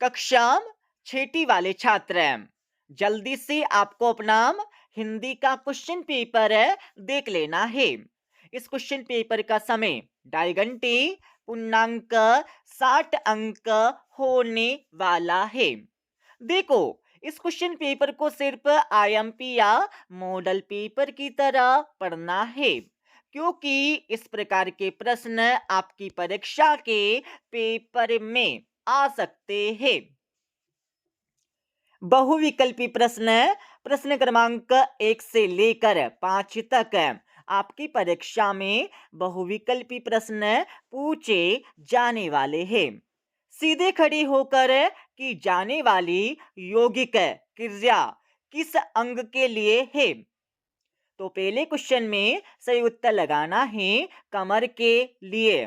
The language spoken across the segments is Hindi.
कक्षा छठी वाले छात्र, जल्दी से आपको अपना हिंदी का क्वेश्चन पेपर देख लेना है। इस क्वेश्चन पेपर का समय 2.5 घंटे, पूर्णांक 60 अंक होने वाला है। देखो, इस क्वेश्चन पेपर को सिर्फ आईएमपी या मॉडल पेपर की तरह पढ़ना है, क्योंकि इस प्रकार के प्रश्न आपकी परीक्षा के पेपर में आ सकते हैं। बहुविकल्पी प्रश्न, प्रश्न क्रमांक 1 से लेकर 5 तक आपकी परीक्षा में बहुविकल्पी प्रश्न पूछे जाने वाले हैं। सीधे खड़ी होकर की जाने वाली यौगिक क्रिया किस अंग के लिए है? तो पहले क्वेश्चन में सही उत्तर लगाना है कमर के लिए।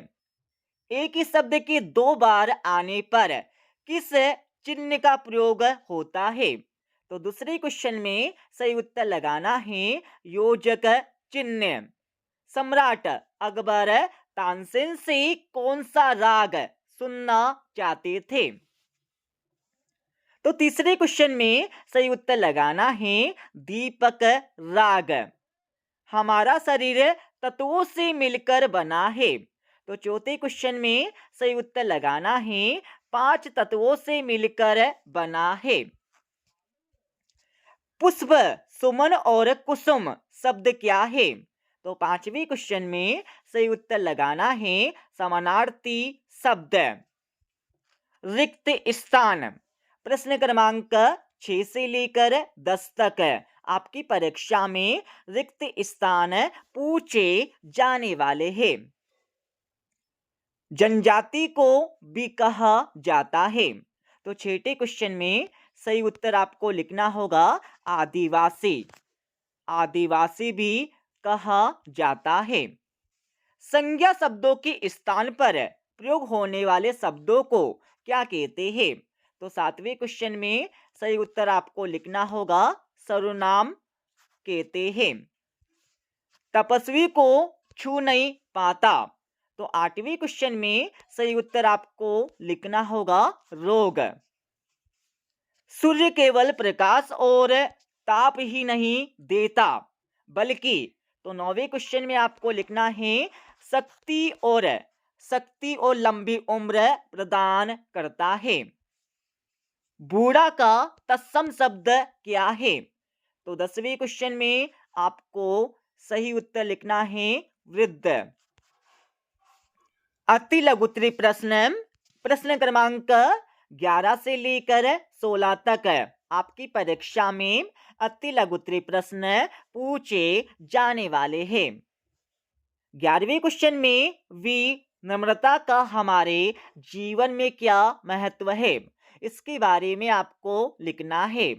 एक ही शब्द के 2 बार आने पर किस चिन्ह का प्रयोग होता है? तो दूसरे क्वेश्चन में सही उत्तर लगाना है योजक चिन्ह। सम्राट अकबर तानसेन से कौन सा राग सुनना चाहते थे? तो तीसरे क्वेश्चन में सही उत्तर लगाना है दीपक राग। हमारा शरीर तत्वों से मिलकर बना है। तो चौथे क्वेश्चन में सही उत्तर लगाना है 5 तत्वों से मिलकर बना है। पुष्प, सुमन और कुसुम शब्द क्या है? तो पांचवें क्वेश्चन में सही उत्तर लगाना है समानार्थी शब्द। रिक्त स्थान, प्रश्न क्रमांक 6 से लेकर 10 तक आपकी परीक्षा में रिक्त स्थान पूछे जाने वाले हैं। जनजाति को भी कहा जाता है। तो छठे क्वेश्चन में सही उत्तर आपको लिखना होगा आदिवासी। आदिवासी भी कहा जाता है। संज्ञा शब्दों के स्थान पर प्रयोग होने वाले शब्दों को क्या कहते हैं? तो सातवें क्वेश्चन में सही उत्तर आपको लिखना होगा सर्वनाम कहते हैं। तपस्वी को छू नहीं पाता। तो आठवें क्वेश्चन में सही उत्तर आपको लिखना होगा रोग। सूर्य केवल प्रकाश और ताप ही नहीं देता, बल्कि, तो नौवें क्वेश्चन में आपको लिखना है शक्ति और लंबी उम्र प्रदान करता है। बूढ़ा का तत्सम शब्द क्या है? तो 10वें क्वेश्चन में आपको सही उत्तर लिखना है वृद्ध। अति लघुत्तरी प्रश्न, प्रश्न क्रमांक 11 से लेकर 16 तक आपकी परीक्षा में अति लघुत्तरी प्रश्न पूछे जाने वाले हैं। 11वें क्वेश्चन में विनम्रता का हमारे जीवन में क्या महत्व है? इसके बारे में आपको लिखना है।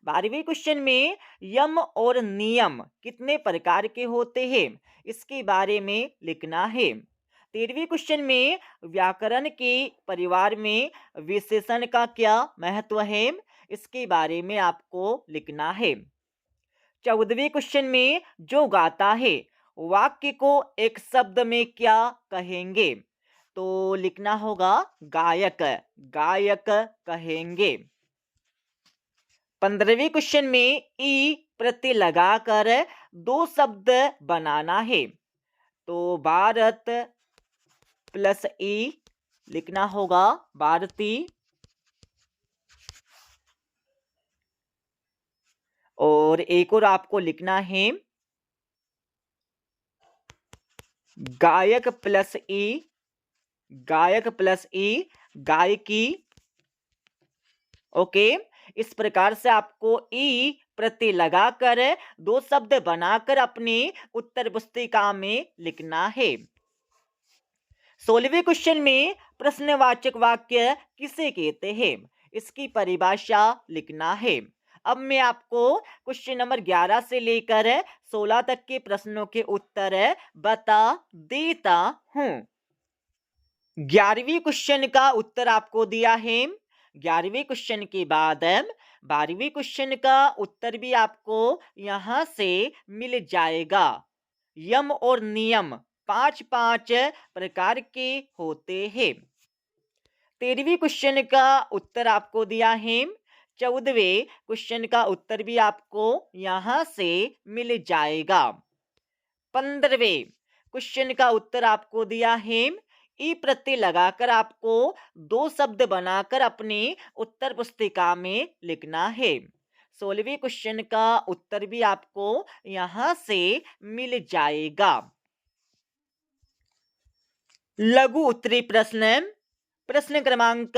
12वें क्वेश्चन में यम और नियम कितने प्रकार के होते हैं? इसके बारे में लिखना है। 13वें क्वेश्चन में व्याकरण के परिवार में विशेषण का क्या महत्व है? इसके बारे में आपको लिखना है। 14वें क्वेश्चन में जो गाता है वाक्य को एक शब्द में क्या कहेंगे? तो लिखना होगा गायक। गायक कहेंगे। 15वें क्वेश्चन में ई प्रत्यय लगाकर 2 शब्द बनाना है। तो भारत प्लस ई लिखना होगा भारती। और एक और आपको लिखना है गायक प्लस ई, गायक प्लस ई गायकी। ओके, इस प्रकार से आपको ई प्रत्यय लगाकर 2 शब्द बनाकर अपनी उत्तर पुस्तिका में लिखना है। 16वें क्वेश्चन में प्रश्नवाचक वाक्य किसे कहते हैं? इसकी परिभाषा लिखना है। अब मैं आपको क्वेश्चन नंबर 11 से लेकर 16 तक के प्रश्नों के उत्तर बता देता हूं। 11वें क्वेश्चन का उत्तर आपको दिया है। 11वें क्वेश्चन के बाद 12वें क्वेश्चन का उत्तर भी आपको यहां से मिल जाएगा। यम और नियम 5 प्रकार के होते हैं। 13वीं क्वेश्चन का उत्तर आपको दिया है। 14वें क्वेश्चन का उत्तर भी आपको यहाँ से मिल जाएगा। 15वें क्वेश्चन का उत्तर आपको दिया है। ई प्रत्यय लगाकर आपको दो शब्द बनाकर अपनी उत्तर पुस्तिका में लिखना है। 16वें क्वेश्चन का उत्तर भी आपको यहाँ से मिल जाएगा। लघु उत्तरी प्रश्न, प्रश्न क्रमांक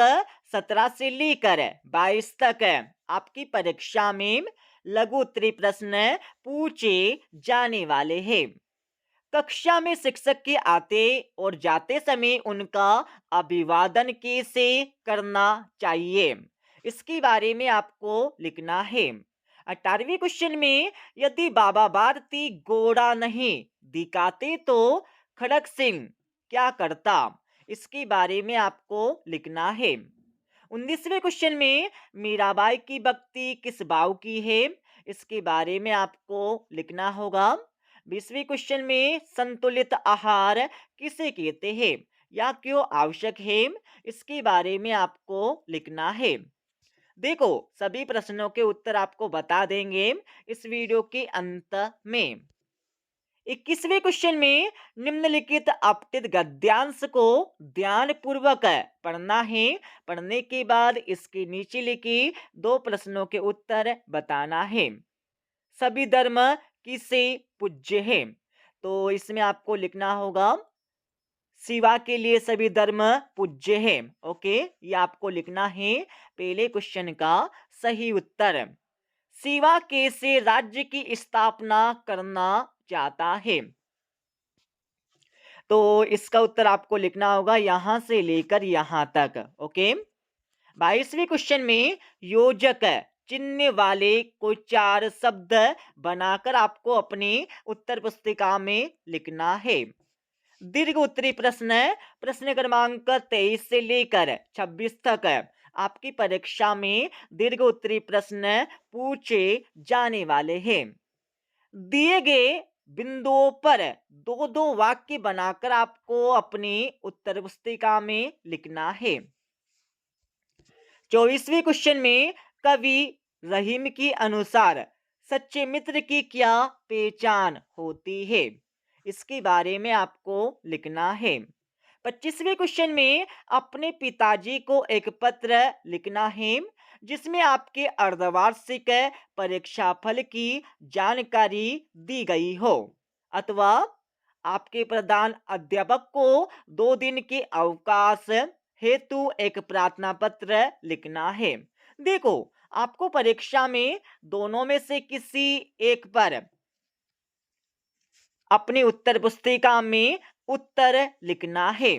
17 से लेकर 22 तक आपकी परीक्षा में लघु उत्तरी प्रश्न पूछे जाने वाले हैं। कक्षा में शिक्षक के आते और जाते समय उनका अभिवादन कैसे करना चाहिए, इसके बारे में आपको लिखना है। 18वें क्वेश्चन में यदि बाबा भारती घोड़ा नहीं दिखाते तो खड़क सिंह क्या करता, इसके बारे में आपको लिखना है। 19वें क्वेश्चन में मीराबाई की भक्ति किस भाव की है, इसके बारे में आपको लिखना होगा। 20वें क्वेश्चन में संतुलित आहार किसे कहते हैं या क्यों आवश्यक है, इसके बारे में आपको लिखना है। देखो, सभी प्रश्नों के उत्तर आपको बता देंगे इस वीडियो के अंत में। 21वें क्वेश्चन में निम्नलिखित अपठित गद्यांश को ध्यान पूर्वक पढ़ना है। पढ़ने के बाद इसके नीचे लिखी दो प्रश्नों के उत्तर बताना है। सभी धर्म किसे पूज्य है, तो इसमें आपको लिखना होगा शिवा के लिए सभी धर्म पूज्य है। ओके, ये आपको लिखना है पहले क्वेश्चन का सही उत्तर। शिवा कैसे राज्य की स्थापना करना चाहता है, तो इसका उत्तर आपको लिखना होगा यहां से लेकर यहां तक। ओके, 22वें क्वेश्चन में योजक चिन्ह वाले कोई 4 शब्द बनाकर आपको अपनी उत्तर पुस्तिका में लिखना है। दीर्घ उत्तरी प्रश्न, प्रश्न क्रमांक 23 से लेकर 26 तक आपकी परीक्षा में दीर्घ उत्तरी प्रश्न पूछे जाने वाले हैं। दिए गए बिंदुओं पर दो दो वाक्य बनाकर आपको अपनी उत्तर पुस्तिका में लिखना है। 24वें क्वेश्चन में कवि रहीम के अनुसार सच्चे मित्र की क्या पहचान होती है, इसके बारे में आपको लिखना है। 25वें क्वेश्चन में अपने पिताजी को एक पत्र लिखना है जिसमें आपके अर्धवार्षिक परीक्षा फल की जानकारी दी गई हो, अथवा आपके प्रधान अध्यापक को 2 दिन के अवकाश हेतु एक प्रार्थना पत्र लिखना है। देखो, आपको परीक्षा में दोनों में से किसी एक पर अपनी उत्तर पुस्तिका में उत्तर लिखना है।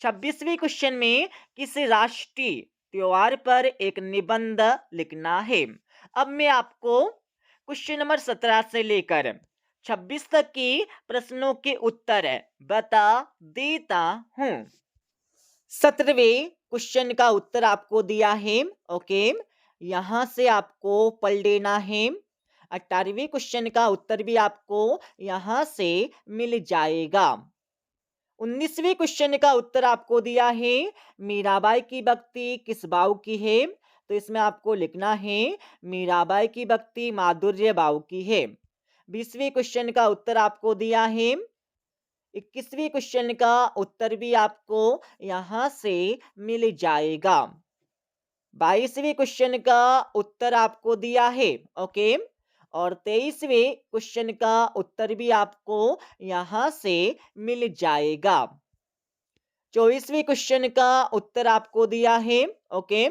26वें क्वेश्चन में किसी राष्ट्रीय त्योहार पर एक निबंध लिखना है। अब मैं आपको क्वेश्चन नंबर 17 से लेकर 26 तक की प्रश्नों के उत्तर बता देता हूं। 17वें क्वेश्चन का उत्तर आपको दिया है। ओके, यहां से आपको पढ़ लेना है। 18वें क्वेश्चन का उत्तर भी आपको यहां से मिल जाएगा। 19वें क्वेश्चन का उत्तर आपको दिया है मीराबाई की भक्ति किस भाव की है, तो इसमें आपको लिखना है मीराबाई की भक्ति माधुर्य भाव की है। 20वें क्वेश्चन का उत्तर आपको दिया है। 21वें क्वेश्चन का उत्तर भी आपको यहां से मिल जाएगा। 22वें क्वेश्चन का उत्तर आपको दिया है। ओके, और 23वें क्वेश्चन का उत्तर भी आपको यहां से मिल जाएगा। 24वें क्वेश्चन का उत्तर आपको दिया है। ओके,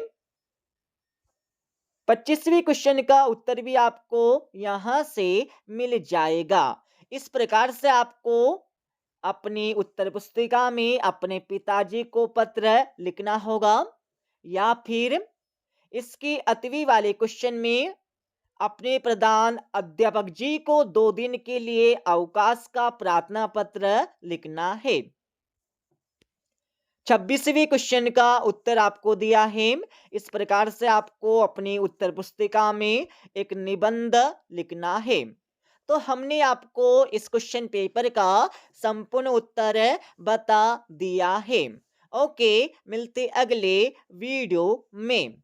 25वें क्वेश्चन का उत्तर भी आपको यहां से मिल जाएगा। इस प्रकार से आपको अपनी उत्तर पुस्तिका में अपने पिताजी को पत्र लिखना होगा, या फिर इसके अतवी वाले क्वेश्चन में अपने प्रधान अध्यापक जी को 2 दिन के लिए अवकाश का प्रार्थना पत्र लिखना है। 26वें क्वेश्चन का उत्तर आपको दिया है। इस प्रकार से आपको अपनी उत्तर पुस्तिका में एक निबंध लिखना है। तो हमने आपको इस क्वेश्चन पेपर का संपूर्ण उत्तर बता दिया है। ओके, मिलते अगले वीडियो में।